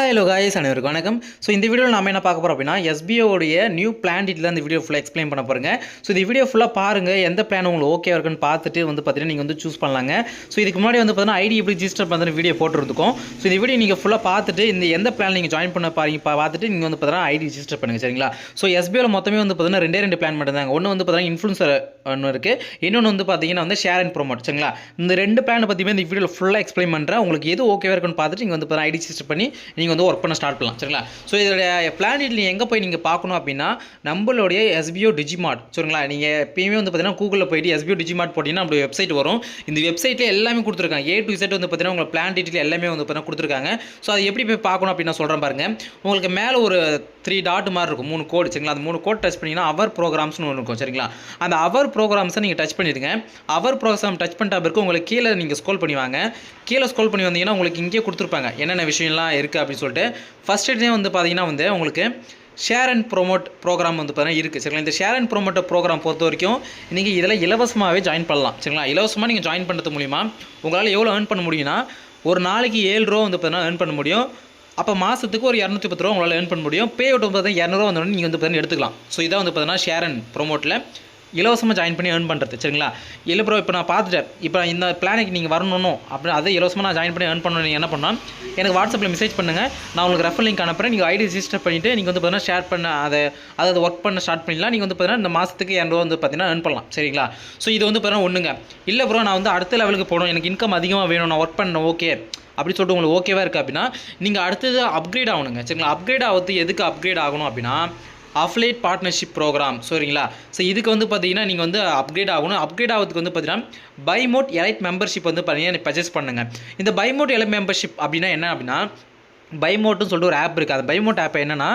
Hello guys அனைவருக்கும் வணக்கம். So இந்த வீடியோவில் நம்ம என்ன பார்க்க போகிறோம் அப்படின்னா எஸ்பிஓடைய நியூ பிளான் டீட்டெயில் இந்த வீடியோ ஃபுல்லாக எக்ஸ்பிளைன் பண்ண போகிறேங்க. ஸோ இந்த வீடியோ ஃபுல்லாக பாருங்கள், எந்த பிளான் உங்களுக்கு ஓகே இருக்குன்னு பார்த்துட்டு பார்த்தீங்கன்னா நீங்கள் சூஸ் பண்ணலாங்க. ஸோ இதுக்கு முன்னாடி பார்த்தீங்கன்னா ஐடி எப்படி ரிஜிஸ்டர் பண்ணுறது வீடியோ போட்டுருந்துக்கும். ஸோ இந்த வீடியோ நீங்கள் ஃபுல்லாக பார்த்துட்டு இந்த எந்த பிளான் நீங்கள் ஜாயின் பண்ண பார்த்துட்டு நீங்கள் பார்த்தீங்கன்னா ஐடி ரிஜிஸ்டர் பண்ணுங்கள், சரிங்களா? ஸோ எஸ்பிஓவில் மொத்தமே பார்த்தீங்கன்னா ரெண்டே பிளான் மட்டும்தாங்க. ஒன்று பார்த்தீங்கன்னா இன்ஃப்ளூன்சர் ஒன்று இருக்குது, இன்னொன்று பார்த்தீங்கன்னா ஷேர் அண்ட் ப்ரோமோட், சரிங்களா? இந்த ரெண்டு பிளானை பற்றியுமே இந்த வீடியோவில் ஃபுல்லாக எக்ஸ்பிளைன் பண்ணுறேன். உங்களுக்கு எது ஓகேவாக இருக்குன்னு பார்த்துட்டு நீங்கள் பார்த்தீங்கன்னா ஐடி ரிஜிஸ்டர் பண்ணி நீங்கள் ஒர்க் பண்ண ஸ்டார்ட் பண்ணலாம், சரிங்களா? ஸோ இதோடைய பிளான் டீட்டெயில் எங்கே போய் நீங்கள் பார்க்கணும் அப்படின்னா நம்மளுடைய எஸ்பிஓ டிஜிமார்ட், சரிங்களா? நீங்கள் எப்பயுமே பார்த்தீங்கன்னா கூகுளில் போயிட்டு எஸ்பிஓ டிஜிமார்ட் போட்டிங்கன்னா நம்மளுடைய வெப்சைட் வரும். இந்த வெப்சைட்டில் எல்லாமே கொடுத்துருக்காங்க, A to Z பார்த்தீங்கன்னா உங்களுக்கு பிளான் டீட்டெயில் எல்லாமே பார்த்தீங்கன்னா கொடுத்துருக்காங்க. ஸோ அதை எப்படி போய் பார்க்கணும் அப்படின்னு நான் சொல்கிறேன் பாருங்கள். உங்களுக்கு மேலே ஒரு 3 டாட் மாதிரி இருக்கும், 3 கோடு, சரிங்களா? அந்த 3 கோட் டச் பண்ணிங்கன்னா அவர் ப்ரோக்ராம்ஸ்னு ஒன்று இருக்கும், சரிங்களா? அந்த அவர் ப்ரோக்ராம்ஸை நீங்கள் டச் பண்ணிடுங்க. அவர் ப்ரோக்ராம் டச் பண்ணிட்டா பிறகு உங்களுக்கு கீழே நீங்கள் ஸ்க்ரோல் பண்ணி வாங்க. கீழே ஸ்க்ரோல் பண்ணி வந்தீங்கன்னா உங்களுக்கு இங்கே கொடுத்துருப்பாங்க என்னென்ன விஷயம்லாம் இருக்குது அப்படின்னு சொல்லிட்டு. ஃபஸ்ட் டே பார்த்தீங்கன்னா உங்களுக்கு ஷேர் அண்ட் ப்ரோமோட் ப்ரோக்ராம் பார்த்தீங்கன்னா இருக்குது, சரிங்களா? இந்த ஷேர் அண்ட் ப்ரோமோட் ப்ரோக்ராம் பொறுத்த வரைக்கும் நீங்கள் இதில் இலவசமாகவே ஜாயின் பண்ணலாம், சரிங்களா? இலவசமாக நீங்கள் ஜாயின் பண்ணுறது மூலிமா உங்களால் எவ்வளோ ஏர்ன் பண்ண முடியும்னா ஒரு நாளைக்கு 7 ரூபா பார்த்தீங்கன்னா ஏர்ன் பண்ண முடியும். அப்போ மாதத்துக்கு ஒரு 210 ரூபா உங்களால் ஏர்ன் பண்ண முடியும். பே அவுட் பார்த்தீங்கன்னா 200 வந்தோடனே நீங்கள் பார்த்தீங்கன்னா எடுத்துக்கலாம். ஸோ இதான் பார்த்தீங்கன்னா ஷேர் அண்ட் ப்ரோமோட்டில் இலவசமாக ஜாயின் பண்ணி ஏர்ன் பண்ணுறது, சரிங்களா? இல்லை ப்ரோ, இப்போ நான் பார்த்துட்டேன், இப்போ இந்த பிளானுக்கு நீங்கள் வரணும் அப்படி அதே இலவசமாக நான் ஜாயின் பண்ணி ஏர்ன் பண்ணணும். நீங்கள் என்ன பண்ணால் எனக்கு வாட்ஸ்அப்பில் மெசேஜ் பண்ணுங்கள், நான் உங்களுக்கு ரெஃபர் லிங்க் அனுப்புகிறேன். நீங்கள் ஐடி ரிஜிஸ்டர் பண்ணிவிட்டு நீங்கள் பார்த்தீங்கன்னா ஷேர் பண்ண அதை ஒர்க் பண்ண ஸ்டார்ட் பண்ணிடலாம். நீங்கள் பார்த்தீங்கன்னா இந்த மாதத்துக்கு 200 பார்த்தீங்கன்னா ஏர்ன் பண்ணலாம், சரிங்களா? ஸோ இது பார்த்தீங்கன்னா ஒன்றுங்க. இல்லை ப்ரோ, நான் அடுத்த லெவலுக்கு போகணும், எனக்கு இன்கம் அதிகமாக வேணும், நான் ஒர்க் பண்ண ஓகே அப்படி சொல்லிட்டு உங்களுக்கு ஓகேவா இருக்குது அப்படின்னா நீங்கள் அடுத்தது அப்கிரேட் ஆகணுங்க, சரிங்களா? அப்கிரேட் ஆகிறது எதுக்கு அப்கிரேட் ஆகணும் அப்படின்னா அஃபிலியேட் பார்ட்னர்ஷிப் ப்ரோக்ராம், சரிங்களா? ஸோ இதுக்கு பார்த்தீங்கன்னா நீங்கள் அப்கிரேட் ஆகணும். அப்கிரேட் ஆகிறதுக்கு பார்த்தீங்கன்னா பைமோட் எலைட் மெம்பர்ஷிப் பார்த்தீங்கன்னா பர்ச்சேஸ் பண்ணுங்கள். இந்த பைமோட் எலைட் மெம்பர்ஷிப் அப்படின்னா என்ன அப்படின்னா பைமோட்டுன்னு சொல்லிட்டு ஒரு ஆப் இருக்குது. அந்த பைமோட் ஆப் என்னென்னா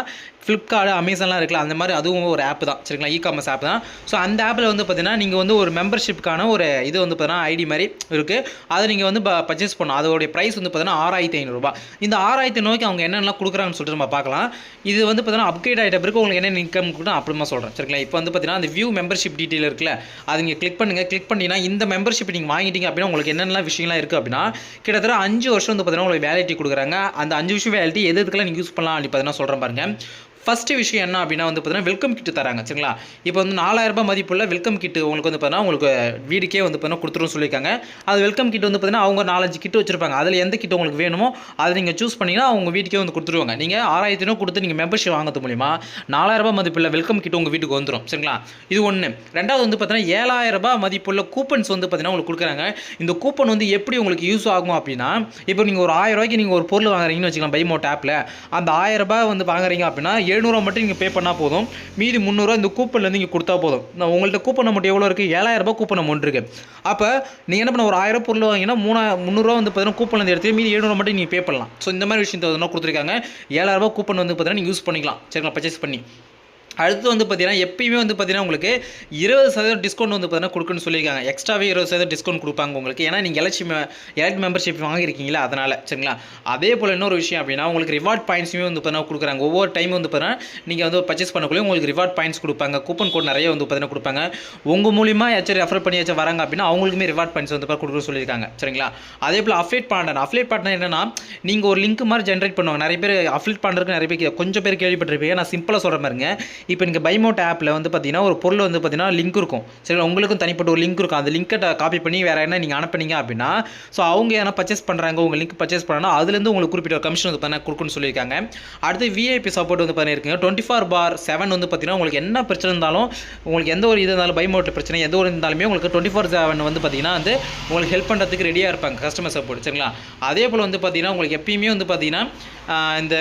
ஃப்ளிப்கார்ட், அமேசான்லாம் இருக்குல்ல, அந்த மாதிரி அதுவும் ஒரு ஆப் தான், சரிங்களா? இ-காமர்ஸ் ஆப் தான். ஸோ அந்த ஆப்பில் பார்த்தீங்கன்னா நீங்கள் ஒரு மெம்பர்ஷிப்புக்கான ஒரு இது பார்த்தீங்கன்னா ஐடி மாதிரி இருக்குது. அதை நீங்கள் பர்ச்சேஸ் பண்ணணும். அதோடைய ப்ரைஸ் பார்த்தீங்கன்னா 6500 ரூபா. இந்த 6500 அவங்க என்னென்னலாம் கொடுக்குறாங்கன்னு சொல்லிட்டு நம்ம பார்க்கலாம். இது பார்த்தீங்கன்னா அப்கிரேட் ஆகிட்ட பிறகு உங்களுக்கு என்ன இன்கம் கொடுத்தா அப்புறமா சொல்கிறேன், சரிங்களா? இப்போ பார்த்தீங்கன்னா அந்த வியூ மெம்பர்ஷிப் டீட்டெயில் இருக்குல்ல, அது நீங்கள் கிளிக் பண்ணுங்கள். கிளிக் பண்ணிங்கன்னா இந்த மெம்பர்ஷிப் நீங்கள் வாங்கிட்டீங்க அப்படின்னா உங்களுக்கு என்னென்னலாம் விஷயம்லாம் இருக்குது அப்படின்னா கிட்டத்தட்ட 5 வருஷம் பார்த்தீங்கன்னா உங்களுக்கு வேலிட்டி கொடுக்குறாங்க. அந்த 5 வருஷம் வேலிட்டி எதுக்கெல்லாம் நீங்கள் யூஸ் பண்ணலாம் அப்படி பார்த்தீங்கன்னா சொல்கிறேன் பாருங்கள். ஃபஸ்ட்டு விஷயம் என்ன அப்படின்னா பார்த்தீங்கன்னா வெல்கம் கிட்டு தராங்க, சரிங்களா? இப்போ 4000 ரூபாய் மதிப்புள்ள வெல்கம் கிட்டு உங்களுக்கு பார்த்தீங்கன்னா உங்களுக்கு வீடுக்கே பார்த்தீங்கன்னா கொடுத்துருன்னு சொல்லியிருக்காங்க. அது வெல்கம் கிட் பார்த்தீங்கன்னா அவங்க 4-5 கிட்டு வச்சிருப்பாங்க. அதில் எந்த கிட்டு உங்களுக்கு வேணுமோ அதை நீங்கள் சூஸ் பண்ணிங்கன்னா அவங்க வீட்டுக்கே கொடுத்துருவாங்க. நீங்கள் 6500 கொடுத்து நீங்கள் மெம்பர்ஷிப் வாங்குறது மூலிமா 4000 ரூபாய் மதிப்புள்ள வெல்கம் கிட்டு உங்கள் வீட்டுக்கு வந்துடும், சரிங்களா? இது ஒன்று. ரெண்டாவது பார்த்தீங்கன்னா 7000 ரூபாய் மதிப்புள்ள கூப்பன்ஸ் பார்த்தீங்கன்னா உங்களுக்கு கொடுக்குறாங்க. இந்த கூப்பன் எப்படி உங்களுக்கு யூஸ் ஆகும் அப்படின்னா இப்போ நீங்கள் ஒரு 1000 ரூபாய்க்கு நீங்கள் ஒரு பொருள் வாங்குறீங்கன்னு வச்சுக்கலாம் பைமோட் ஆப்பில். அந்த 1000 ரூபாய் வாங்குறீங்க அப்படின்னா 700 மட்டும் நீங்கள் பே பண்ணால் போதும். மீதி 300 இந்த கூப்பன்லேருந்து நீங்கள் கொடுத்தா போதும். நான் உங்கள்கிட்ட கூப்பன் அமௌண்ட் எவ்வளோ இருக்குது? 7000 ரூபாய் கூப்பன் அமௌண்ட் இருக்குது. அப்போ நீங்கள் என்ன பண்ண ஒரு 1000 பொருள் வாங்கினா 300 பார்த்தீங்கன்னா கூப்பன்லேருந்து எடுத்து மீதி 700 மட்டும் நீங்கள் பே பண்ணலாம். ஸோ இந்த மாதிரி விஷயத்தை கொடுத்துருக்காங்க. 7000 ரூபாய் கூப்பன் பார்த்தீங்கன்னா நீங்கள் யூஸ் பண்ணிக்கலாம், சரிங்களா? பர்ச்சேஸ் பண்ணி. அடுத்து பார்த்தீங்கன்னா எப்பயுமே பார்த்தீங்கன்னா உங்களுக்கு 20% டிஸ்கவுண்ட் பார்த்தீங்கன்னா கொடுக்குன்னு சொல்லியிருக்காங்க. எக்ஸ்ட்ராவே 20% டிஸ்கவுண்ட் கொடுப்பாங்க உங்களுக்கு. ஏன்னா நீங்கள் எலைட் மெம்பர்ஷிப் வாங்கியிருக்கீங்களா, அதனால், சரிங்களா? அதே போல் இன்னொரு விஷயம் அப்படின்னா உங்களுக்கு ரிவார்ட் பாயிண்ட்ஸுமே பார்த்தீங்கன்னா கொடுக்குறாங்க. ஒவ்வொரு டைம் பார்த்தீங்கன்னா நீங்கள் பர்ச்சேஸ் பண்ணக்குள்ளே உங்களுக்கு ரிவார்ட் பாயிண்ட்ஸ் கொடுப்பாங்க. கூப்பன் கோட் நிறைய பார்த்தீங்கன்னா கொடுப்பாங்க. உங்கள் மூலிமா யாச்சும் ரெஃபர் பண்ணி வராங்க அப்படின்னா அவங்களுக்குமே ரிவார்ட் பாயிண்ட்ஸ் கொடுக்குன்னு சொல்லியிருக்காங்க, சரிங்களா? அதே போல் அஃபிலியேட் பார்ட்னர் என்னன்னா நீங்கள் ஒரு லிங்க் மாதிரி ஜென்ரேட் பண்ணுவாங்க. நிறைய பேர் அஃபிலியேட் பார்ட்னருக்கு நிறைய பேர் கொஞ்சம் பேர் கேள்விப்பட்டிருப்பீங்க. நான் சிம்பிளாக சொல்கிற மாதிரிங்க. இப்போ நீங்கள் பைமோட் ஆப்பில் பார்த்தீங்கன்னா ஒரு பொருள் பார்த்தீங்கன்னா லிங்க் இருக்கும், சரி? உங்களுக்கும் தனிப்பட்ட ஒரு லிங்க் இருக்கும். அந்த லிங்கை காப்பி பண்ணி வேறு என்ன நீங்கள் அனுப்புனீங்க அப்படின்னா ஸோ அவங்க ஏன்னா பர்ச்சேஸ் பண்ணுறாங்க, உங்கள் லிங்க் பர்ச்சேஸ் பண்ணால் அதுலேருந்து உங்களுக்கு குறிப்பிட்ட ஒரு கமிஷன் பார்த்தீங்கன்னா கொடுக்குன்னு சொல்லியிருக்காங்க. அடுத்து விஐபி சப்போர்ட் பண்ணியிருக்குங்க. 24/7 பார்த்தீங்கன்னா உங்களுக்கு என்ன பிரச்சனை இருந்தாலும் உங்களுக்கு எந்த ஒரு இது இருந்தாலும் பைமோட் பிரச்சனை எந்த ஒரு இருந்தாலுமே உங்களுக்கு 24/7 பார்த்தீங்கன்னா உங்களுக்கு ஹெல்ப் பண்ணுறதுக்கு ரெடியாக இருப்பாங்க கஸ்டமர் சப்போர்ட், சரிங்களா? அதே போல் பார்த்தீங்கன்னா உங்களுக்கு எப்பயுமே பார்த்தீங்கன்னா இந்த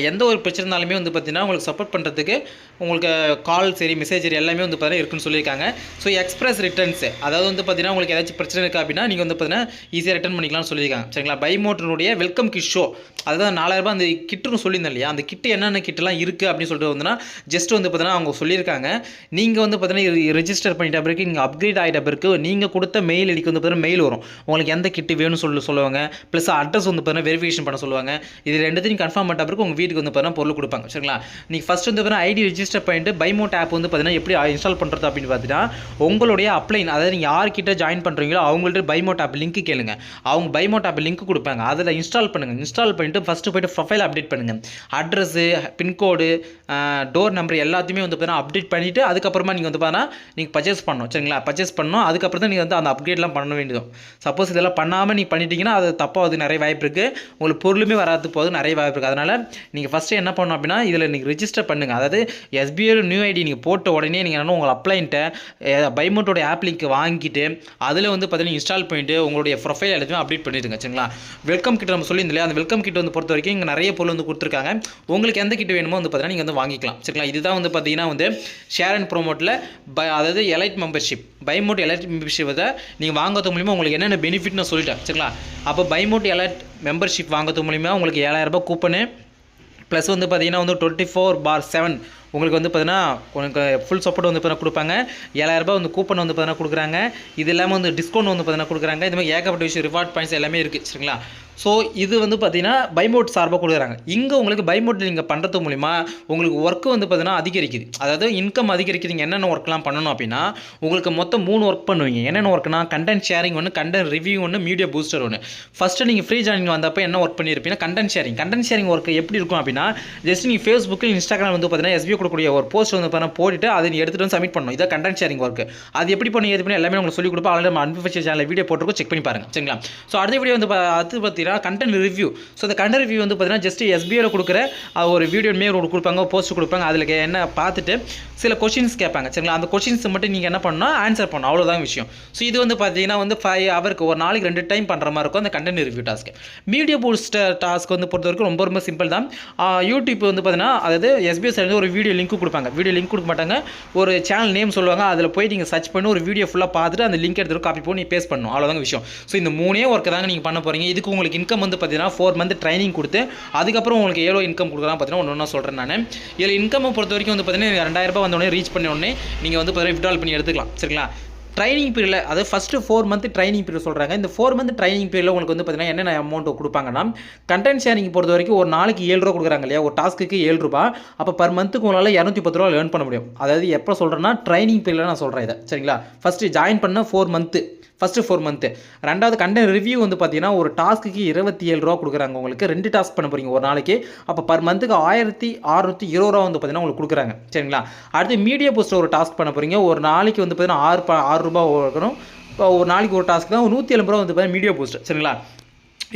எந்த ஒரு பிரச்சனை இருந்தாலுமே பார்த்தீங்கன்னா உங்களுக்கு சப்போர்ட் பண்ணுறதுக்கு உங்களுக்கு கால் சரி மெசேஜ் சரி எல்லாமே பார்த்தீங்கன்னா இருக்குன்னு சொல்லியிருக்காங்க. ஸோ எக்ஸ்பிரஸ் ரிட்டர்ன்ஸு அதாவது பார்த்தீங்கன்னா உங்களுக்கு ஏதாச்சும் பிரச்சனை இருக்கா அப்படின்னா நீங்கள் பார்த்தீங்கன்னா ஈஸியாக ரிட்டர்ன் பண்ணிக்கலாம்னு சொல்லியிருக்காங்க, சரிங்களா? பைமோட்டனுடைய வெல்கம் கிட் ஷோ, அதாவது 4000 ரூபாய் அந்த கிட்டுன்னு சொல்லியிருந்தேன் இல்லையா, அந்த கிட்டு என்னென்ன கிட்டெல்லாம் இருக்குது அப்படின்னு சொல்லிட்டு ஜஸ்ட் பார்த்தீங்கன்னா அவங்க சொல்லியிருக்காங்க. நீங்கள் பார்த்தீங்கன்னா ரெஜிஸ்டர் பண்ணிட்ட பிறகு நீங்கள் அப்கிரேட் ஆகிட்ட பிறகு நீங்கள் கொடுத்த மெயில் ஐடிக்கு பார்த்தீங்கன்னா மெயில் வரும். உங்களுக்கு எந்த கிட்டு வேணும்னு சொல்லுவாங்க. ப்ளஸ் அட்ரஸ் பார்த்தீங்கன்னா வெரிஃபிகேஷன் பண்ண சொல்லுவாங்க. இது ரெண்டுத்தையும் கன்ஃபார்ம் பண்ண பிறகு உங்கள் வீட்டுக்கு பார்த்தீங்கன்னா பொருள் கொடுப்பாங்க, சரிங்களா? நீங்கள் ஃபஸ்ட் பார்த்தீங்கன்னா ஐடி ரிஜிஸ்டர் பண்ணிட்டு பைமோட் ஆப் வந்து பார்த்தீங்கன்னா எப்படி இன்ஸ்டால் பண்ணுறது அப்படின்னு பார்த்தீங்கன்னா உங்களுடைய அப்ளைன், அதாவது நீங்கள் யார்கிட்ட ஜாயின் பண்ணுறீங்களோ அவங்கள்ட்ட பைமோட் ஆப் லிங்க் கேளுங்க. அவங்க பைமோட் ஆப் லிங்க் கொடுப்பாங்க, அதில் இன்ஸ்டால் பண்ணுங்கள். இன்ஸ்டால் பண்ணிட்டு ஃபஸ்ட்டு போய்ட்டு ப்ரொஃபைல் அப்டேட் பண்ணுங்கள். அட்ரஸு, பின்கோடு, டோர் நம்பர் எல்லாத்தையுமே வந்து பார்த்தீங்கன்னா அப்டேட் பண்ணிவிட்டு அதுக்கப்புறமா நீங்கள் வந்து பார்த்தீங்கன்னா நீங்கள் பர்ச்சேஸ் பண்ணணும். சரிங்களா, பர்ச்சேஸ் பண்ணணும். அதுக்கப்புறம் தான் நீங்கள் வந்து அந்த அப்கிரேட்லாம் பண்ண வேண்டியதும். சப்போஸ் இதெல்லாம் பண்ணாமல் நீங்கள் பண்ணிட்டீங்கன்னா அது தப்பாக அது நிறைய வாய்ப்பு இருக்குது. உங்களுக்கு பொருளுமே வராது போது நிறைய வாய்ப்பு இருக்குது. அதனால் நீங்கள் ஃபஸ்ட்டு என்ன பண்ணணும் அப்படின்னா இதில் நீங்கள் ரிஜிஸ்டர் பண்ணுங்கள். அதாவது SBI நியூ ஐடி நீங்கள் போட்ட உடனே நீங்கள் என்ன உங்கள் அப்ளைன்ட்ட பைமோட்டோட ஆப் லிங்க் வாங்கிட்டு அதில் வந்து பார்த்தீங்கன்னா இன்ஸ்டால் பண்ணிவிட்டு உங்களுடைய ப்ரொஃபைல் எல்லாத்தையும் அப்டேட் பண்ணிடுங்க. சரிங்களா, வெல்கம் கிட் நம்ம சொல்லியிருந்தோம் இல்லையா, அந்த வெல்கம் கிட் வந்து பொறுத்த வரைக்கும் இங்கே நிறைய பொருள் வந்து கொடுத்துருக்காங்க. உங்களுக்கு எந்த கிட் வேணுமோ வந்து பார்த்தீங்கன்னா நீங்கள் வந்து வாங்கிக்கலாம். சரிங்களா, இதுதான் வந்து பார்த்தீங்கன்னா வந்து ஷேர் அண்ட் ப்ரோமோட்டில் அதாவது எலைட் மெம்பர்ஷிப், பைமோட் எலைட் மெம்பர்ஷிப் அதை நீங்கள் வாங்குறது மூலிமா உங்களுக்கு என்னென்ன பெனிஃபிட்னு சொல்லிட்டேன். சரிங்களா, அப்போ பைமோட் எலைட் மெம்பர்ஷிப் வாங்குறது மூலிமா உங்களுக்கு 7000 கூப்பனு ப்ளஸ் வந்து பார்த்தீங்கன்னா வந்து 24/7 உங்களுக்கு வந்து பார்த்தீங்கன்னா உங்களுக்கு ஃபுல் சப்போர்ட் வந்து பார்த்தீங்கன்னா கொடுப்பாங்க. 7000 வந்து கூப்பன் வந்து பார்த்தீங்கன்னா கொடுக்குறாங்க. இது இல்லாமல் வந்து டிஸ்கவுண்ட் வந்து பார்த்தீங்கன்னா கொடுக்குறாங்க. இது மாதிரி ஏகப்பட்ட விஷயம் ரிவார்ட் பாயிண்ட்ஸ் எல்லாமே இருக்குது. சரிங்களா, ஸோ இது வந்து பார்த்தீங்கன்னா பைமோட் சார்பாக கொடுக்குறாங்க. இங்கே உங்களுக்கு பைமோட் நீங்கள் பண்ணுறது மூலிமா உங்களுக்கு ஒர்க்கு வந்து பார்த்தீங்கன்னா அதிகரிக்குது. அதாவது இன்கம் அதிகரிக்குது. நீங்கள் என்னென்ன ஒர்க்லாம் பண்ணணும் அப்படின்னா உங்களுக்கு மொத்தம் 3 ஒர்க் பண்ணுவீங்க. என்னென்ன ஒர்க்னா கண்டென்ட் ஷேரிங் ஒன்று, கண்டென்ட் ரிவ்யூ ஒன்று, மீடியா பூஸ்டர் ஒன்று. ஃபஸ்ட்டு நீங்கள் ஃப்ரீ ஜாயினிங் வந்தப்போ என்ன ஒர்க் பண்ணியிருப்பீங்கன்னா கண்டென்ட் ஷேரிங் ஒர்க் எப்படி இருக்கும் அப்படின்னா ஜஸ்ட் நீங்கள் ஃபேஸ்புக்கில் இன்ஸ்டாகிராம் வந்து பார்த்தீங்கன்னா SBI கொடுக்கக்கூடிய ஒரு போஸ்ட் வந்து பார்த்தீங்கன்னா போட்டுட்டு அதை நீங்கள் எடுத்துகிட்டு வந்து சப்மிட் பண்ணணும். இதான் கண்டென்ட் ஷேரிங் ஒர்க். அது எப்படி பண்ணி எது பண்ணி எல்லாமே உங்களுக்கு சொல்லிக் கொடுப்போம். ஆல்ரெடி நம்ம அன்பிஃபிஷியல் சேனலில் வீடியோ போட்டுருக்கோம், செக் பண்ணி பாருங்கள். சரிங்களா, ஸோ அடுத்த வீடியோ வந்து அது பார்த்தீங்கன்னா கண்டென்ட் ரிவ்யூ. ஸோ இந்த கண்டென்ட் ரிவ்யூ வந்து பார்த்தீங்கன்னா ஜஸ்ட் SBIயில் கொடுக்குற ஒரு வீடியோ மேல் கொடுப்பாங்க, போஸ்ட் கொடுப்பாங்க. அதில் என்ன பார்த்துட்டு சில கொஷின்ஸ் கேட்பாங்க. சரிங்களா, அந்த கொஷின்ஸ் மட்டும் நீங்கள் என்ன பண்ணணும், ஆன்சர் பண்ணணும். அவ்வளோதான் விஷயம். ஸோ இது வந்து பார்த்தீங்கன்னா வந்து 5 ஹவருக்கு ஒரு நாளைக்கு 2 டைம் பண்ணுற மாதிரி இருக்கும் அந்த content review task. Media booster task வந்து பொறுத்த வரைக்கும் ரொம்ப ரொம்ப சிம்பிள் தான். யூடியூப் வந்து பார்த்தீங்கன்னா அதாவது SBI சைடு ஒரு வீடியோ லிங்க் கொடுப்பாங்க. வீடியோ லிங்க் கொடுக்க மாட்டாங்க, ஒரு சேனல் நேம் சொல்லுவாங்க. அதில் போய் நீங்கள் சர்ச் பண்ணி ஒரு வீடியோ ஃபுல்லாக பார்த்துட்டு அந்த லிங்க் எடுத்துகிட்டு காப்பி பண்ணி பேஸ்ட் பண்ணணும். அவ்வளோதாங்க விஷயம். ஸோ இந்த 3 ஒர்க்கு தாங்க நீங்கள் பண்ண போகிறீங்க. இதுக்கு உங்களுக்கு இன்கம் வந்து பார்த்தீங்கன்னா 4 மந்த் ட்ரைனிங் கொடுத்து அதுக்கப்புறம் உங்களுக்கு எவ்வளோ இன்கம் கொடுக்குறாங்க பார்த்தீங்கன்னா ஒன்று சொல்கிறேன் நான். இதில் இன்கம் பொறுத்த வரைக்கும் வந்து பார்த்தீங்கன்னா 2000 வந்தோடனே ரீச் பண்ண உடனே நீங்கள் வந்து பார்த்தீங்கன்னா விட்ரால் பண்ணி எடுத்துக்கலாம். சரிங்களா, ட்ரைனிங் பீரியடில் அதாவது ஃபஸ்ட்டு 4 மந்த் ட்ரைனிங் பீரியட் சொல்கிறாங்க. இந்த 4 மந்த் ட்ரைனிங் பீரியடில் உங்களுக்கு வந்து பார்த்தீங்கன்னா என்னென்ன அமௌண்ட் கொடுப்பாங்கன்னா கண்டென்ட் ஷேரிங் பொறுத்த வரைக்கும் ஒரு நாளைக்கு 7 ரூபா கொடுக்குறாங்க இல்லையா, ஒரு டாஸ்க்கு 7 ரூபா. அப்போ பர் மந்த்துக்கு உங்களால் 210 ரூபா ஏர்ன் பண்ண முடியும். அதாவது எப்போ சொல்கிறேன்னா ட்ரைனிங் பீரியடில் நான் சொல்கிறேன் இதை. சரிங்களா, ஃபஸ்ட்டு ஜாயின் பண்ண 4 மந்த்து, ஃபஸ்ட்டு 4 மந்த்து. ரெண்டாவது கண்டென்ட் ரிவ்யூ வந்து பார்த்தீங்கன்னா ஒரு டாஸ்க்கு 27 ரூபா கொடுக்குறாங்க. உங்களுக்கு 2 டாஸ்க் பண்ண போகிறீங்க ஒரு நாளைக்கு. அப்போ பர் மந்த்துக்கு 1620 ரூபா வந்து பார்த்தீங்கன்னா உங்களுக்கு கொடுக்குறாங்க. சரிங்களா, அடுத்து மீடியா பூஸ்டர் ஒரு டாஸ்க் பண்ண போகிறீங்க. ஒரு நாளைக்கு வந்து பார்த்தீங்கன்னா 6 ரூபா இருக்கணும். இப்போ ஒரு நாளைக்கு ஒரு டாஸ்க் தான் 170 ரூபா வந்து பார்த்தீங்கன்னா மீடியா பூஸ்டர். சரிங்களா,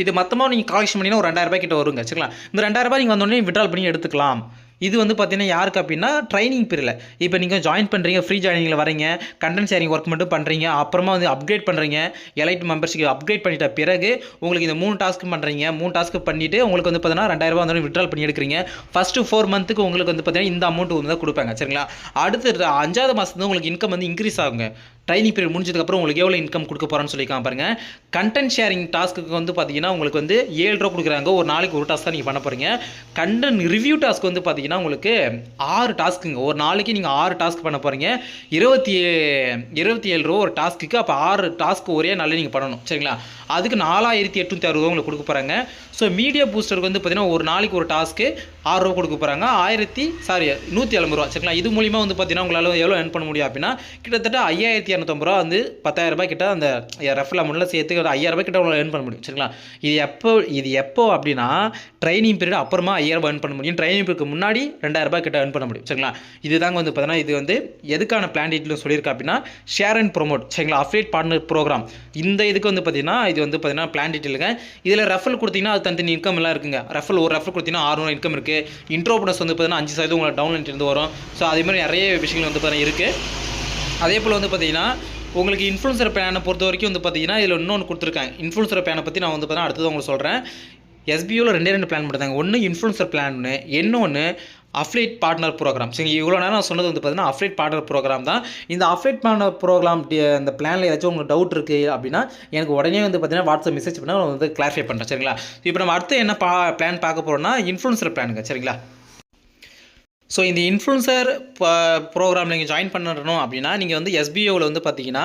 இது மொத்தமாக நீங்கள் கலெக்ஷன் பண்ணிங்கன்னா ஒரு 2000 கிட்ட வருங்க. சரிங்களா, இந்த 2000 நீங்கள் வந்தோடனே விட்ரால் பண்ணி எடுத்துக்கலாம். இது வந்து பார்த்தீங்கன்னா யாருக்கு அப்படின்னா ட்ரைனிங் பீரியடில். இப்போ நீங்கள் ஜாயின் பண்ணுறீங்க, ஃப்ரீ ஜாயினிங்கில் வரீங்க, கண்டென்ட் ஷேரிங் ஒர்க் மட்டும் பண்ணுறீங்க, அப்புறமா வந்து அப்கிரேட் பண்ணுறீங்க, எலைட் மெம்பர்ஷிப் அப்கிரேட் பண்ணிட்ட பிறகு உங்களுக்கு இந்த 3 டாஸ்க்கு பண்ணுறீங்க. 3 டாஸ்க்கு பண்ணிவிட்டு உங்களுக்கு வந்து பார்த்தீங்கன்னா 2000 வந்து விட்ரால் பண்ணி எடுக்கிறீங்க. ஃபஸ்ட்டு 4 மந்த்துக்கு உங்களுக்கு வந்து பார்த்தீங்கன்னா இந்த அமௌண்ட் வந்து தான் கொடுப்பாங்க. சரிங்களா, அடுத்து 5வது மாதத்துல உங்களுக்கு இன்கம் வந்து இன்க்ரீஸ் ஆகுங்க. ட்ரைனிங் பீரியட் முடிஞ்சதுக்கப்புறம் உங்களுக்கு எவ்வளோ இன்கம் கொடுக்க போகிறான்னு சொல்லிக்கலாம் பாருங்கள். கண்டென்ட் ஷேரிங் டாஸ்க்கு வந்து பார்த்தீங்கன்னா உங்களுக்கு வந்து 7 ரூபா கொடுக்குறாங்க. ஒரு நாளைக்கு ஒரு டாஸ்க் தான் நீங்கள் பண்ண போகிறீங்க. கண்டென்ட் ரிவ்யூ டாஸ்க் வந்து பார்த்தீங்கன்னா உங்களுக்கு 6 டாஸ்க்குங்க. ஒரு நாளைக்கு நீங்கள் 6 டாஸ்க் பண்ண போகிறீங்க. 27 ரூபா ஒரு டாஸ்க்கு. அப்போ 6 டாஸ்க்கு ஒரே நாளில் நீங்கள் பண்ணணும். சரிங்களா, அதுக்கு 4860 ரூபா உங்களுக்கு கொடுக்க போகிறாங்க. ஸோ மீடியா பூஸ்டருக்கு வந்து பார்த்தீங்கன்னா ஒரு நாளைக்கு ஒரு டாஸ்க்கு 6 ரூபா கொடுக்க போகிறாங்க. 170 ரூபா. சரிங்களா, இது மூலிமா வந்து பார்த்தீங்கன்னா உங்களால் எவ்வளோ earn பண்ண முடியும் அப்படின்னா கிட்டத்தட்ட 5250 ரூபா வந்து 10,000 ரூபாய் கிட்ட அந்த ரெஃபரல் அமௌண்ட்டில் சேர்த்து 5000 ரூபாய் கிட்ட உங்களால் earn பண்ண முடியும். சரிங்களா, இது எப்போ அப்படின்னா ட்ரைனிங் பீரியட் அப்புறமா 5000 earn பண்ண முடியும். ட்ரைனிங் பீரியடுக்கு முன்னாடி 2000 ரூபாய் கிட்ட earn பண்ண முடியும். சரிங்களா, இதுதாங்க வந்து பார்த்தீங்கன்னா இது வந்து எதுக்கான பிளான் டீட்டெயில் சொல்லியிருக்கா அப்படின்னா ஷேர் அண்ட் ப்ரோமோட். சரிங்களா, அஃபிலியேட் பார்ட்னர் ப்ரோக்ராம். இந்த இதுக்கு வந்து பார்த்தீங்கன்னா இது வந்து பார்த்தீங்கன்னா பிளான் டீட்டெயிலுங்க. இதில் ரெஃபரல் கொடுத்தீங்கன்னா அது தனி இன்கம் எல்லாம் இருக்குங்க. ஒரு ரெஃபர் கொடுத்தீங்கன்னா 600 இன்கம் இருக்குது. இன்ட்ரோ போனஸ் வந்து பார்த்தீங்கன்னா 5% உங்களுக்கு டவுன்லைன் இருந்து வரும். ஸோ அதே மாதிரி நிறைய விஷயங்கள் வந்து பார்த்தீங்கன்னா இருக்குது. அதே போல் வந்து பார்த்தீங்கன்னா உங்களுக்கு இன்ஃப்ளூன்சர் பிளானை பொறுத்த வரைக்கும் வந்து பார்த்தீங்கன்னா இதில் இன்னொன்று கொடுத்துருக்காங்க. இன்ஃப்ளூன்சர் பிளானை பற்றி நான் வந்து பார்த்தீங்கன்னா அடுத்தது உங்களுக்கு சொல்கிறேன். SBIயில் 2 பிளான் பண்ணுறாங்க. ஒன்று இன்ஃப்ளூன்சர் பிளான், இன்னொன்று அஃபிலியேட் பார்ட்னர் ப்ரோக்ராம். சரி, இவ்வளோ நேரம் நான் சொன்னது வந்து பார்த்தீங்கன்னா அஃபிலியேட் பார்ட்னர் ப்ரோக்ராம் தான். இந்த அஃபிலியேட் பார்ட்னர் ப்ரோக்ராம் இந்த பிளானில் ஏதாச்சும் உங்களுக்கு டவுட் இருக்குது அப்படின்னா எனக்கு உடனே வந்து பார்த்தீங்கன்னா வாட்ஸ்அப் மெசேஜ் பண்ணால் நான் வந்து கிளாரிஃபை பண்ணுறேன். சரிங்களா, இப்போ நம்ம அடுத்து என்ன பிளான் பார்க்க போகிறோம்னா இன்ஃப்ளூன்சர் பிளானுங்க. சரிங்களா, ஸோ இந்த இன்ஃப்ளூன்சர் ப்ரோக்ராம் நீங்கள் ஜாயின் பண்ணணும் அப்படின்னா நீங்கள் வந்து எஸ்பிஓவில் வந்து பார்த்தீங்கன்னா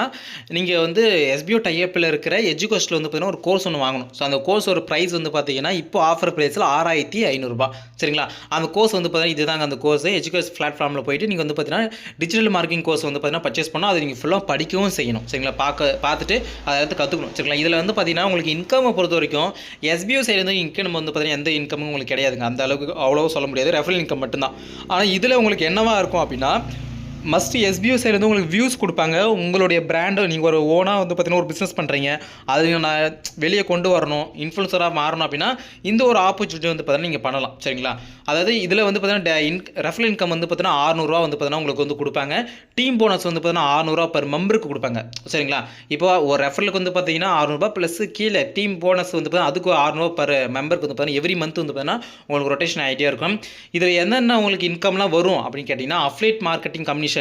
நீங்கள் வந்து எஸ்பிஓ டைப்பில் இருக்கிற எஜுகோஸ்ட்டில் வந்து பார்த்தீங்கன்னா ஒரு கோர்ஸ் ஒன்று வாங்கணும். ஸோ அந்த கோர்ஸ் ஒரு ப்ரைஸ் வந்து பார்த்தீங்கன்னா இப்போ ஆஃபர் ப்ரைஸில் 6500 சரிங்களா. அந்த கோர்ஸ் வந்து பார்த்தீங்கன்னா இதுதாங்க அந்த கோர்ஸ் எஜுகேஷன் பிளாட்ஃபார்மில் போயிட்டு நீங்கள் வந்து பார்த்தீங்கன்னா டிஜிட்டல் மார்க்கெட்டிங் கோர்ஸ் வந்து பார்த்தீங்கன்னா பர்ச்சேஸ் பண்ணால் அதை நீங்கள் ஃபுல்லாக படிக்கவும் செய்யணும் சரிங்களா. பார்த்துட்டு அதை எடுத்து கற்றுக்கணும் சரிங்களா. இதில் வந்து பார்த்தீங்கன்னா உங்களுக்கு இன்கம்மை பொறுத்த வரைக்கும் எஸ்பிஓ சைடு வந்து இன்கம் வந்து பார்த்தீங்கன்னா எந்த இன்கமும் உங்களுக்கு கிடையாதுங்க. அந்த அளவுக்கு அவ்வளோ சொல்ல முடியாது, ரெஃபரல் இன்கம் மட்டும்தான். ஆனால் இதில் உங்களுக்கு என்னவாக இருக்கும் அப்படின்னா மஸ்ட் எஸ்பிஓ சைடு வந்து உங்களுக்கு வியூஸ் கொடுப்பாங்க. உங்களுடைய பிராண்டை நீங்கள் ஒரு ஓனாக வந்து பார்த்தீங்கன்னா ஒரு பிஸ்னஸ் பண்ணுறீங்க, அது நான் வெளியே கொண்டு வரணும், இன்ஃப்ளூன்சராக மாறணும் அப்படின்னா இந்த ஒரு ஆப்பர்ச்சுனிட்டி வந்து பார்த்தீங்கன்னா நீங்கள் பண்ணலாம் சரிங்களா. அதாவது இதில் வந்து பார்த்தீங்கன்னா ரெஃபரல் இன்கம் வந்து பார்த்தீங்கன்னா 600 வந்து பார்த்தீங்கன்னா உங்களுக்கு வந்து கொடுப்பாங்க. டீம் போனஸ் வந்து பார்த்தீங்கன்னா 600 பர் மெம்பருக்கு கொடுப்பாங்க சரிங்களா. இப்போ ஒரு ரெஃபரலுக்கு வந்து பார்த்தீங்கன்னா 600 ப்ளஸ் கீழே டீம் போனஸ் வந்து பார்த்தீங்கன்னா அதுக்கு 600 பர் மெம்பருக்கு வந்து பார்த்தீங்கன்னா எவ்ரி மந்த் வந்து பார்த்தீங்கன்னா உங்களுக்கு ரொட்டேஷன் ஆகிட்டே இருக்கும். இதில் என்னென்ன உங்களுக்கு இன்கம்லாம் வரும் அப்படின்னு கேட்டிங்கன்னா அஃப்லேட் மார்க்கெட்டிங் கமிஷன்ஸ்,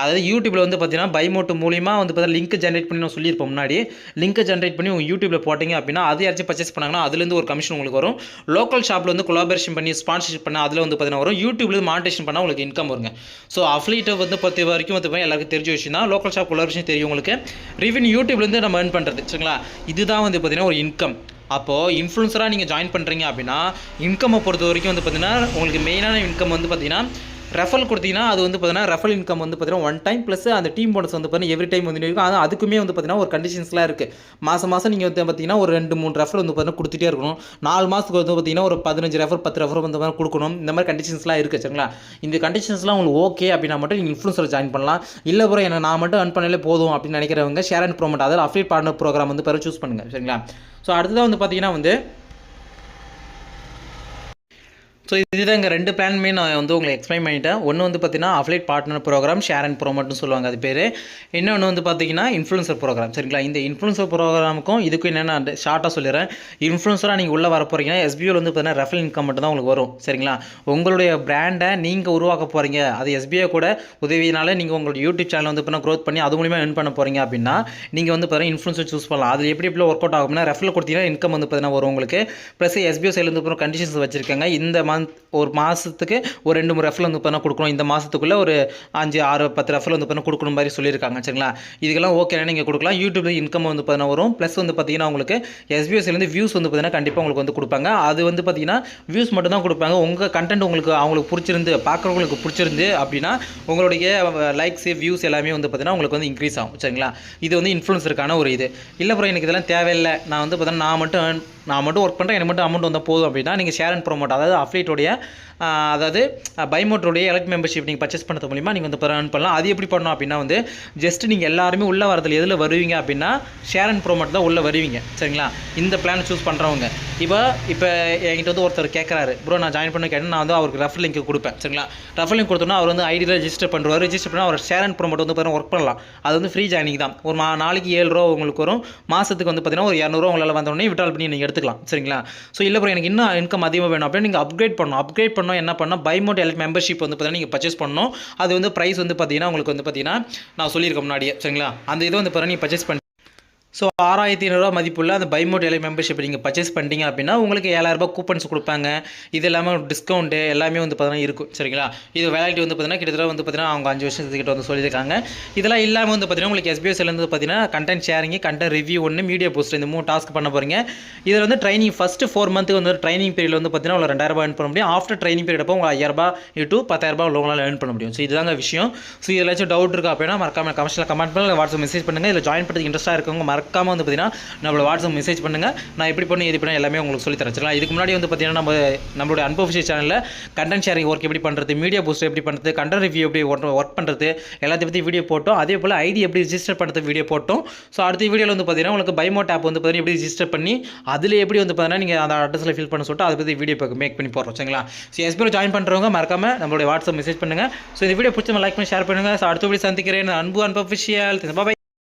அதாவது யூடியூப்ல வந்து பார்த்தீங்கன்னா பைமோட் மூலிமா வந்து பார்த்தீங்கன்னா லிங்க் ஜென்ரேட் பண்ணி நான் சொல்லியிருப்போம் முன்னாடி. லிங்க் ஜென்ரேட் பண்ணி உங்கள் யூடியூப்ல போட்டிங்க அப்படின்னா அது யாராச்சும் பர்ச்சேஸ் பண்ணாங்கன்னா அதுலேருந்து ஒரு கமிஷன் உங்களுக்கு வரும். லோக்கல் ஷாப்பில் வந்து கொலாபரேஷன் பண்ணி ஸ்பான்சர்ஷிப் பண்ணால் அதில் வந்து பார்த்தீங்கன்னா வரும். யூடியூப்ல மானிட்டேஷன் பண்ணால் உங்களுக்கு இன்கம் வருங்க. ஸோ அஃப்லேட்டை வந்து பொறுத்த வரைக்கும் வந்து எல்லாருக்கும் தெரிஞ்ச விஷயம் தான். லோக்கல் ஷாப் கொலாபரேஷன் தெரியும் உங்களுக்கு. ரெவென்யூ யூடியூப்லேருந்து நம்ம ஏர்ன் பண்ணுறது சரிங்களா. இதுதான் வந்து பார்த்தீங்கன்னா ஒரு இன்கம். அப்போது இன்ஃப்ளூன்சராக நீங்கள் ஜாயின் பண்ணுறீங்க அப்படின்னா இன்கம்மை பொறுத்த வரைக்கும் வந்து பார்த்தீங்கன்னா உங்களுக்கு மெயினான இன்கம் வந்து பார்த்தீங்கன்னா ரெஃபரல் கொடுத்தீங்கன்னா அது வந்து பார்த்தீங்கன்னா ரெஃபரல் இன்கம் வந்து பார்த்தீங்கன்னா ஒன் டைம் ப்ளஸ் அந்த டீம் போனஸ் வந்து பார்த்தீங்கன்னா எவ்ரி டைம் வந்து இருக்கும். ஆனால் அதுக்குமே வந்து பார்த்தீங்கன்னா ஒரு கண்டிஷன்ஸ்லாம் இருக்குது. மாதம் நீங்கள் வந்து பார்த்தீங்கன்னா ஒரு 2-3 ரெஃபர் வந்து பார்த்தீங்கன்னா கொடுத்துட்டே இருக்கணும். 4 மாதத்துக்கு வந்து பார்த்தீங்கன்னா ஒரு 15 ரெஃபர் 10 ரெஃபர் வந்து பார்த்தீங்கன்னா கொடுக்கணும். இந்த மாதிரி கண்டிஷன்ஸ்லாம் இருக்குது சரிங்களா. இந்த கண்டிஷன்ஸ்லாம் உங்களுக்கு ஓகே அப்படின்னா மட்டும் நீங்கள் இன்ஃப்ளூன்சர் ஜாயின் பண்ணலாம். இல்லை ப்ரோ என்ன நான் மட்டும் earn பண்ணாலே போதும் அப்படின்னு நினைக்கிறவங்க ஷேர் அண்ட் ப்ரோமோட் அதாவது அஃப்லேட் பார்ட்னர் ப்ரோக்ராம் வந்து பிறகு சூஸ் பண்ணுங்கள் சரிங்களா. ஸோ அடுத்ததாக வந்து பார்த்தீங்கன்னா வந்து ஸோ இதுதான் இங்கே 2 பிளானுமே நான் வந்து உங்களுக்கு எக்ஸ்பிளைன் பண்ணிட்டேன். ஒன்று வந்து பார்த்தீங்கன்னா affiliate partner program share and ப்ரோமோட்னு சொல்லுவாங்க அது பேர். இன்னொன்று வந்து பார்த்தீங்கன்னா இன்ஃப்ளூன்சர் ப்ரோக்ராம் சரிங்களா. இந்த இன்ஃப்ளூன்சர் ப்ரோக்ராமுக்கும் இதுக்கும் என்னென்ன ஷார்ட்டாக சொல்லிடுறேன். இன்ஃப்ளூன்சராக நீங்கள் உள்ளே வர போகிறீங்கன்னா எஸ்பிஓவில் வந்து பார்த்தீங்கன்னா ரெஃபரல் இன்கம் மட்டும் தான் உங்களுக்கு வரும் சரிங்களா. உங்களுடைய பிராண்டை நீங்கள் உருவாக்க போகிறீங்க, அது எஸ்பிஓ கூட உதவியினால நீங்கள் உங்களோட யூடியூப் சேனல் வந்து பார்த்தீங்கன்னா க்ரோத் பண்ணி அது மூலிமா earn பண்ண போகிறீங்க அப்படின்னா நீங்கள் வந்து பார்த்தீங்கன்னா இன்ஃப்ளூன்சர் சூஸ் பண்ணலாம். அது எப்படி ஒர்க் அவுட் ஆகும்னா ரெஃபரல் கொடுத்தீங்கன்னா இன்கம் வந்து பார்த்தீங்கன்னா வரும் உங்களுக்கு. ப்ளஸ் எஸ்பிஓ சைடில் வந்து பார்த்தீங்கன்னா கண்டிஷன்ஸ் வச்சுருக்காங்க. இந்த ஒரு மாதத்துக்கு ஒரு 2-3 ரெஃபரல் வந்து பார்த்தீங்கன்னா கொடுக்கணும். இந்த மாதத்துக்குள்ளே ஒரு 5-6-10 ரெஃபரல் வந்து பார்த்தீங்கன்னா கொடுக்கணும் மாதிரி சொல்லியிருக்காங்க சரிங்களா. இதுக்கெல்லாம் ஓகேனா நீங்கள் கொடுக்கலாம். யூடியூப்ல இன்கம் வந்து பார்த்தீங்கன்னா வரும். ப்ளஸ் வந்து பார்த்தீங்கன்னா உங்களுக்கு எஸ்பிஎஸ்லேருந்து வியூஸ் வந்து பார்த்தீங்கன்னா கண்டிப்பாக உங்களுக்கு வந்து கொடுப்பாங்க. அது வந்து பார்த்தீங்கன்னா வியூஸ் மட்டும் தான் கொடுப்பாங்க. உங்கள் கண்டென்ட் அவங்களுக்கு பிடிச்சிருந்து பார்க்குறவங்களுக்கு பிடிச்சிருந்து அப்படின்னா உங்களுடைய லைக்ஸ் வியூஸ் எல்லாமே வந்து பார்த்தீங்கன்னா உங்களுக்கு வந்து இன்க்ரீஸ் ஆகும் சரிங்களா. இது வந்து இன்ஃப்ளூன்சருக்கான ஒரு இது. இல்லை ப்ரோ எனக்கு இதெல்லாம் தேவையில்லை, நான் வந்து பார்த்தீங்கன்னா நான் மட்டும் ஒர்க் பண்ணுறேன், எனக்கு மட்டும் அமௌண்ட் வந்தால் போதும் அப்படின்னா நீங்கள் ஷேர் அண்ட் ப்ரோமோட் அதாவது அஃப்லேட்டோடைய அதாவது பைமோட்டோடைய எலக்ட் மெம்பர்ஷிப் நீங்கள் பர்ச்சேஸ் பண்ணுறது மூலிமா நீங்கள் வந்து earn பண்ணலாம். அது எப்படி பண்ணணும் அப்படின்னா வந்து ஜஸ்ட் நீங்கள் எல்லாருமே உள்ளே வரதில் எதில் வருவீங்க அப்படின்னா ஷேர் அண்ட் ப்ரோமோட் தான் உள்ளே வருவீங்க சரிங்களா. இந்த பிளான் சூஸ் பண்ணுறவங்க இப்போ என்கிட்ட வந்து ஒருத்தர் கேட்குறாரு ப்ரோ நான் ஜாயின் பண்ண கேட்டேன், நான் வந்து அவருக்கு ரெஃபரல் லிங்க் கொடுப்பேன் சரிங்களா. ரெஃபரல் லிங்க் கொடுத்தோன்னா அவர் வந்து ஐடியில் ரெஜிஸ்டர் பண்ணுவார். ரெஜிஸ்டர் பண்ணால் அவர் ஷேர் அண்ட் ப்ரோமோட் வந்து பார்த்தீங்கன்னா ஒர்க் பண்ணலாம். அது வந்து ஃப்ரீ ஜாயினிங் தான். ஒரு நாளைக்கு 7 ரூபா உங்களுக்கு வரும். மாதத்துக்கு வந்து பார்த்தீங்கன்னா ஒரு 200 ரூபா உங்களால் வந்தோடனே விட்ரால் பண்ணி நீங்கள் எடுத்துக்கலாம் சரிங்களா. ஸோ இல்லை ப்ரோ எனக்கு இன்னும் இன்கம் அதிகமாக வேணும் அப்படின்னு நீங்கள் அப்கிரேட் பண்ணணும். என்ன பண்ணால் பைமோட் எலக்ட் மெம்பர்ஷிப் வந்து பார்த்தீங்கன்னா நீங்கள் பர்ச்சேஸ் பண்ணணும். அது வந்து ப்ரைஸ் வந்து பார்த்தீங்கன்னா உங்களுக்கு வந்து பார்த்தீங்கன்னா நான் சொல்லியிருக்கேன் முன்னாடியே சரிங்களா. அந்த இது வந்து பார்த்தீங்கன்னா நீங்கள் பர்ச்சேஸ் பண்ணி ஸோ 6500 மதிப்புள்ள அந்த பைமோட் எலக்ட் மெம்பர்ஷிப் நீங்கள் பர்ச்சேஸ் பண்ணிட்டீங்க அப்படின்னா உங்களுக்கு 7000 கூப்பன்ஸ் கொடுப்பாங்க. இது இல்லாமல் டிஸ்கவுண்ட்டு எல்லாமே வந்து பார்த்தீங்கன்னா இருக்கும் சரிங்களா. இது வேலிட்டி வந்து பார்த்தீங்கன்னா கிட்டத்தட்ட வந்து பார்த்தீங்கன்னா அவங்க 5 வருஷத்துக்கிட்ட வந்து சொல்லியிருக்காங்க. இதெல்லாம் இல்லாமல் வந்து பார்த்தீங்கன்னா உங்களுக்கு எஸ்பிஎஸ்லேருந்து பார்த்தீங்கன்னா கண்டென்ட் ஷேரிங், கண்டென்ட் ரிவ்யூ ஒன்று, மீடியா போஸ்ட் இந்த 3 டாஸ்க் பண்ண போகிறீங்க. இதில் வந்து ட்ரைனிங் ஃபஸ்ட்டு 4 மந்த்துக்கு வந்து ட்ரைனிங் பீரியட் வந்து பார்த்தீங்கன்னா உங்களுக்கு 2000 earn பண்ண முடியும். ஆஃப்டர் ட்ரைனிங் பீரியட் அப்போ உங்களுக்கு 5000 to 10000 உங்களால் earn பண்ண முடியும். ஸோ இதுதாங்க விஷயம். ஸோ இதில் ஏதாச்சும் டவுட் இருக்கா அப்படின்னா மறக்காம கமெண்ட்ஸில் கமெண்ட் பண்ணுங்கள், வாட்ஸ்அப் மெசேஜ் பண்ணுங்கள். இதில் ஜாயின் பண்ணுறதுக்கு இன்ட்ரெஸ்ட்டாக இருக்கவங்க மறக்காம வந்து பார்த்தீங்கன்னா நம்மளோட வாட்ஸ்அப் மெசேஜ் பண்ணுங்கள். நான் எப்படி பண்ணி எது பண்ண எல்லாமே உங்களுக்கு சொல்லி தரேன். இதுக்கு முன்னாடி வந்து பார்த்தீங்கன்னா நம்மளோட அன்அஃபிஷியல் சேனலில் கண்டென்ட் ஷேரிங் ஒர்க் எப்படி பண்ணுறது, மீடியா பூஸ்ட் எப்படி பண்ணுறது, கண்டென்ட் ரிவ்யூ எப்படி ஒர்க் பண்ணுறது எல்லாத்தையும் பற்றி வீடியோ போட்டோம். அதே போல் ஐடி எப்படி ரிஜிஸ்டர் பண்ணுறது வீடியோ போட்டோம். ஸோ அடுத்த வீடியோவில் வந்து பார்த்தீங்கன்னா உங்களுக்கு பைமோட் ஆப் வந்து பார்த்தீங்கன்னா எப்படி ரிஜிஸ்டர் பண்ணி அதில் எப்படி வந்து பார்த்தீங்கன்னா நீங்கள் அந்த அட்ரஸில் ஃபில் பண்ண சொல்லிட்டு அதை பற்றி வீடியோ மேக் பண்ணி போடுறோம் சரிங்களா. ஸோ எஸ்பிஓ ஜாயின் பண்ணுறவங்க மறக்காம நம்மளுடைய வாட்ஸ்அப் மெசேஜ் பண்ணுங்கள். ஸோ இந்த வீடியோ பிடிச்ச லைக் பண்ணி ஷேர் பண்ணுங்கள். ஸோ அடுத்த வீடியோ சந்திக்கிறேன். அன்பு அன்அஃபிஷியல் பாய்.